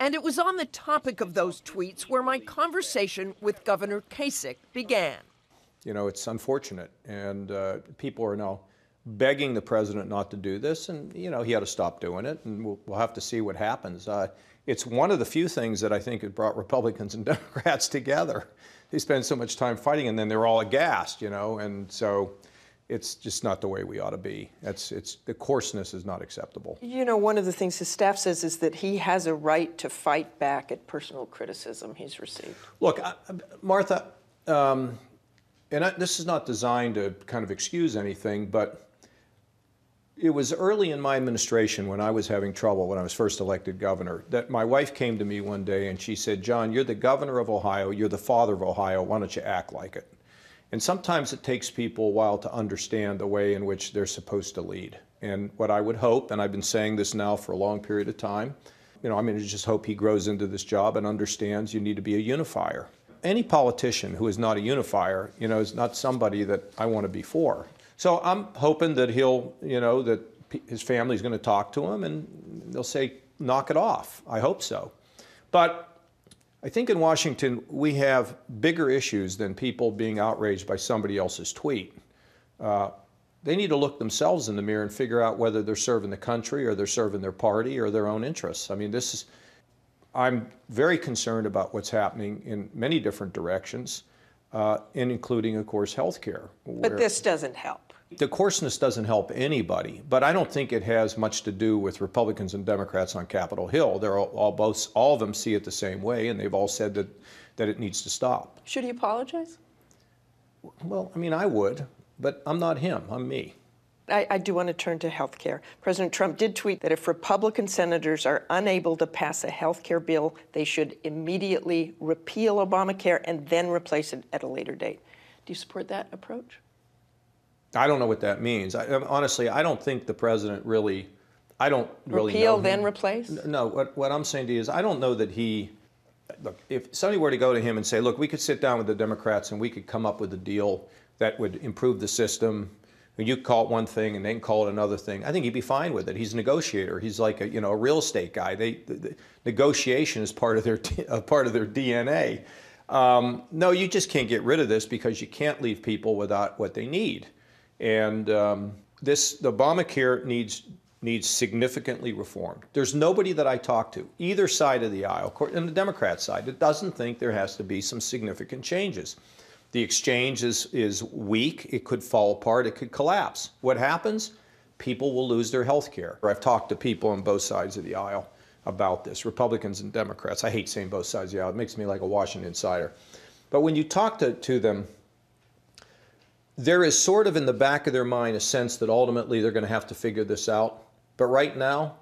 And it was on the topic of those tweets where my conversation with Governor Kasich began. You know, it's unfortunate, and people are now begging the president not to do this, and, you know, he ought to stop doing it, and we'll have to see what happens. It's one of the few things that I think has brought Republicans and Democrats together. They spend so much time fighting, and then they're all aghast, you know, and so it's just not the way we ought to be. The coarseness is not acceptable. You know, one of the things his staff says is that he has a right to fight back at personal criticism he's received. Look, Martha, this is not designed to kind of excuse anything, but it was early in my administration when I was having trouble, when I was first elected governor, that my wife came to me one day and she said, "John, you're the governor of Ohio, you're the father of Ohio, why don't you act like it?" And sometimes it takes people a while to understand the way in which they're supposed to lead. And what I would hope, and I've been saying this now for a long period of time, you know, I mean, I just hope he grows into this job and understands you need to be a unifier. Any politician who is not a unifier, you know, is not somebody that I want to be for. So I'm hoping that he'll, you know, that his family's going to talk to him and they'll say, knock it off. I hope so. But I think in Washington, we have bigger issues than people being outraged by somebody else's tweet. They need to look themselves in the mirror and figure out whether they're serving the country or they're serving their party or their own interests. I mean, I'm very concerned about what's happening in many different directions, including, of course, health care. But this doesn't help. The coarseness doesn't help anybody, but I don't think it has much to do with Republicans and Democrats on Capitol Hill. They're all of them see it the same way, and they've all said that it needs to stop. Should he apologize? Well, I mean, I would, but I'm not him. I'm me. I do want to turn to health care. President Trump did tweet that if Republican senators are unable to pass a health care bill, they should immediately repeal Obamacare and then replace it at a later date. Do you support that approach? I don't know what that means. Honestly, I don't think the president really, I don't really know. Repeal, then replace? No, what I'm saying to you is I don't know that look, if somebody were to go to him and say, look, we could sit down with the Democrats and we could come up with a deal that would improve the system, you call it one thing and they can call it another thing, I think he'd be fine with it. He's a negotiator. He's like a real estate guy. The negotiation is part of their DNA. No, you just can't get rid of this because you can't leave people without what they need. And the Obamacare needs significantly reformed. There's nobody that I talk to, either side of the aisle, and the Democrat side, that doesn't think there has to be some significant changes. The exchange is weak. It could fall apart. It could collapse. What happens? People will lose their health care. I've talked to people on both sides of the aisle about this, Republicans and Democrats. I hate saying both sides of the aisle. It makes me like a Washington insider. But when you talk to them, there is sort of in the back of their mind a sense that ultimately they're going to have to figure this out. But right now,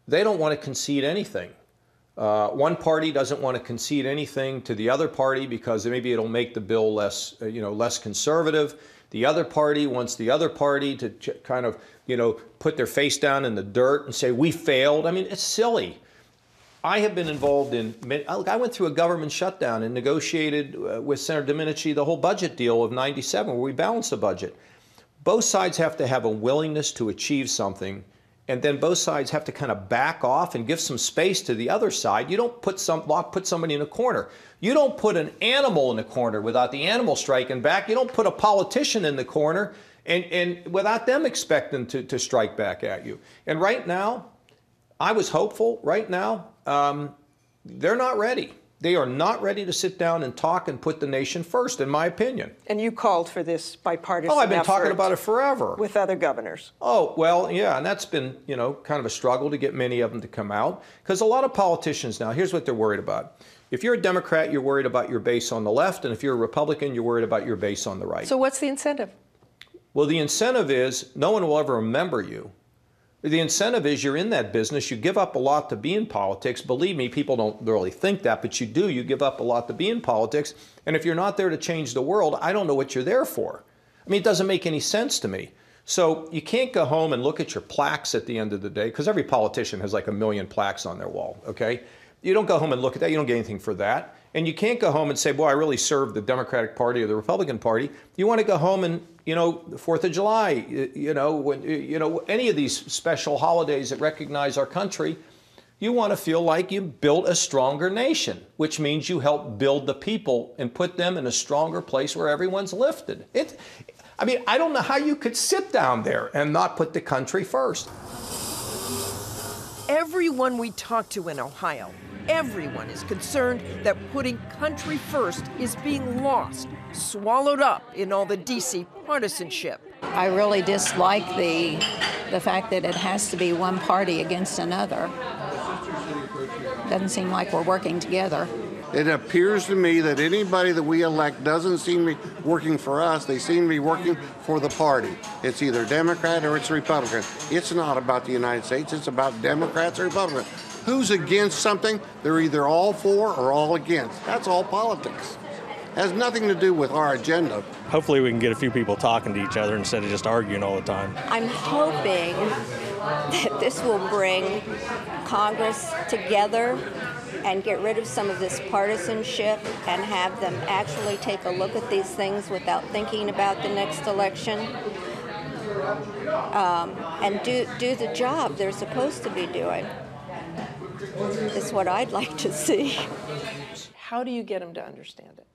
they don't want to concede anything. One party doesn't want to concede anything to the other party because maybe it'll make the bill less conservative. The other party wants the other party to kind of, put their face down in the dirt and say, we failed. I mean, it's silly. I have been involved I went through a government shutdown and negotiated with Senator Domenici the whole budget deal of '97 where we balanced the budget. Both sides have to have a willingness to achieve something, and then both sides have to kind of back off and give some space to the other side. You don't put somebody in a corner. You don't put an animal in a corner without the animal striking back. You don't put a politician in the corner and without them expecting to strike back at you. And right now, I was hopeful. Right now, they're not ready. They are not ready to sit down and talk and put the nation first, in my opinion. And you called for this bipartisan I've been talking about it forever. With other governors. Oh, well, yeah, and that's been, kind of a struggle to get many of them to come out. Because a lot of politicians now, here's what they're worried about. If you're a Democrat, you're worried about your base on the left, and if you're a Republican, you're worried about your base on the right. So what's the incentive? Well, the incentive is no one will ever remember you. The incentive is you're in that business. You give up a lot to be in politics. Believe me, people don't really think that, but you do. You give up a lot to be in politics. And if you're not there to change the world, I don't know what you're there for. I mean, it doesn't make any sense to me. So you can't go home and look at your plaques at the end of the day, because every politician has like 1 million plaques on their wall, okay? You don't go home and look at that. You don't get anything for that. And you can't go home and say, boy, I really served the Democratic Party or the Republican Party. You want to go home and, the 4th of July, any of these special holidays that recognize our country, You want to feel like you built a stronger nation, which means you help build the people and put them in a stronger place where everyone's lifted. I mean, I don't know how you could sit down there and not put the country first. Everyone we talk to in Ohio, everyone is concerned that putting country first is being lost, swallowed up in all the D.C. partisanship. I really dislike the fact that it has to be one party against another. Doesn't seem like we're working together. It appears to me that anybody that we elect doesn't seem to be working for us. They seem to be working for the party. It's either Democrat or it's Republican. It's not about the United States. It's about Democrats or Republicans. Who's against something, they're either all for or all against. That's all politics. Has nothing to do with our agenda. Hopefully we can get a few people talking to each other instead of just arguing all the time. I'm hoping that this will bring Congress together and get rid of some of this partisanship and have them actually take a look at these things without thinking about the next election and do the job they're supposed to be doing. That's what I'd like to see. How do you get them to understand it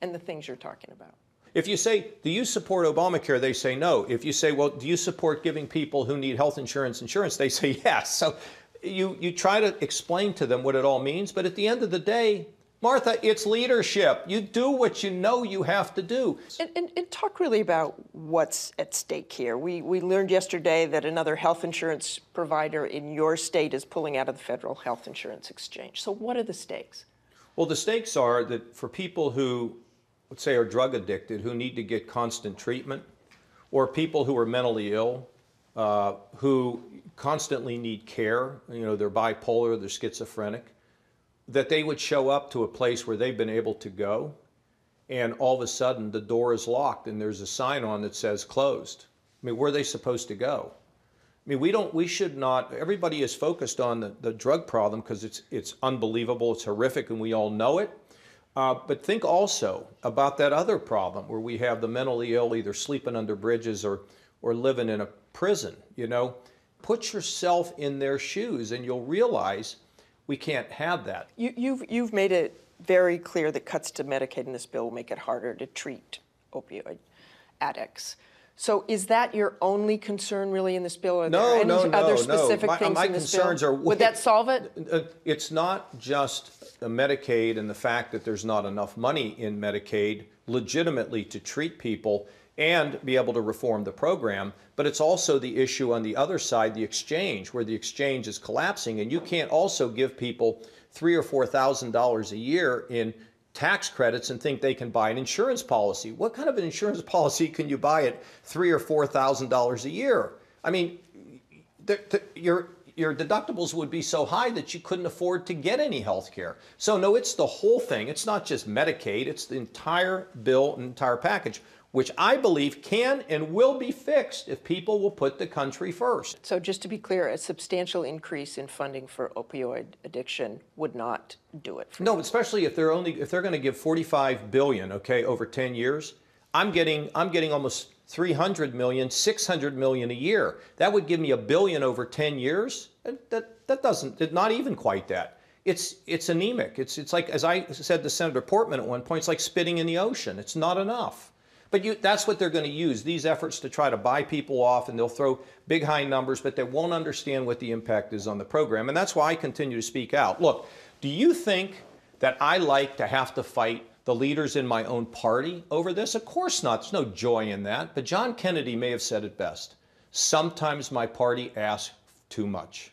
and the things you're talking about? If you say, do you support Obamacare? They say no. If you say, well, do you support giving people who need health insurance, they say yes. So you try to explain to them what it all means, but at the end of the day, Martha, it's leadership. You do what you know you have to do. And talk really about what's at stake here. We learned yesterday that another health insurance provider in your state is pulling out of the federal health insurance exchange. So what are the stakes? Well, the stakes are that for people who, let's say, are drug addicted, who need to get constant treatment, or people who are mentally ill, who constantly need care, they're bipolar, they're schizophrenic, that they would show up to a place where they've been able to go, and all of a sudden the door is locked and there's a sign on that says closed. I mean, where are they supposed to go? I mean, we should not, everybody is focused on the drug problem because it's unbelievable, it's horrific, and we all know it. But think also about that other problem where we have the mentally ill either sleeping under bridges or living in a prison, Put yourself in their shoes and you'll realize we can't have that. You've made it very clear that cuts to Medicaid in this bill will make it harder to treat opioid addicts. So is that your only concern really in this bill? Are there any other specific things in this bill? Would that solve it? It's not just Medicaid and the fact that there's not enough money in Medicaid legitimately to treat people and be able to reform the program, but it's also the issue on the other side, the exchange, where the exchange is collapsing, and you can't also give people $3,000 or $4,000 a year in tax credits and think they can buy an insurance policy. What kind of an insurance policy can you buy at $3,000 or $4,000 a year? I mean, your deductibles would be so high that you couldn't afford to get any health care. So no, it's the whole thing. It's not just Medicaid, it's the entire bill, entire package, which I believe can and will be fixed if people will put the country first. So just to be clear, a substantial increase in funding for opioid addiction would not do it. No, especially if they're going to give $45 billion, over 10 years. I'm getting almost $300 million, $600 million a year. That would give me $1 billion over 10 years. That doesn't, not even quite that. It's anemic. It's like, as I said to Senator Portman at one point, it's like spitting in the ocean. It's not enough. But that's what they're going to use, these efforts to try to buy people off, and they'll throw big high numbers, but they won't understand what the impact is on the program. And that's why I continue to speak out. Look, do you think that I like to have to fight the leaders in my own party over this? Of course not. There's no joy in that. But John Kennedy may have said it best. Sometimes my party asks too much.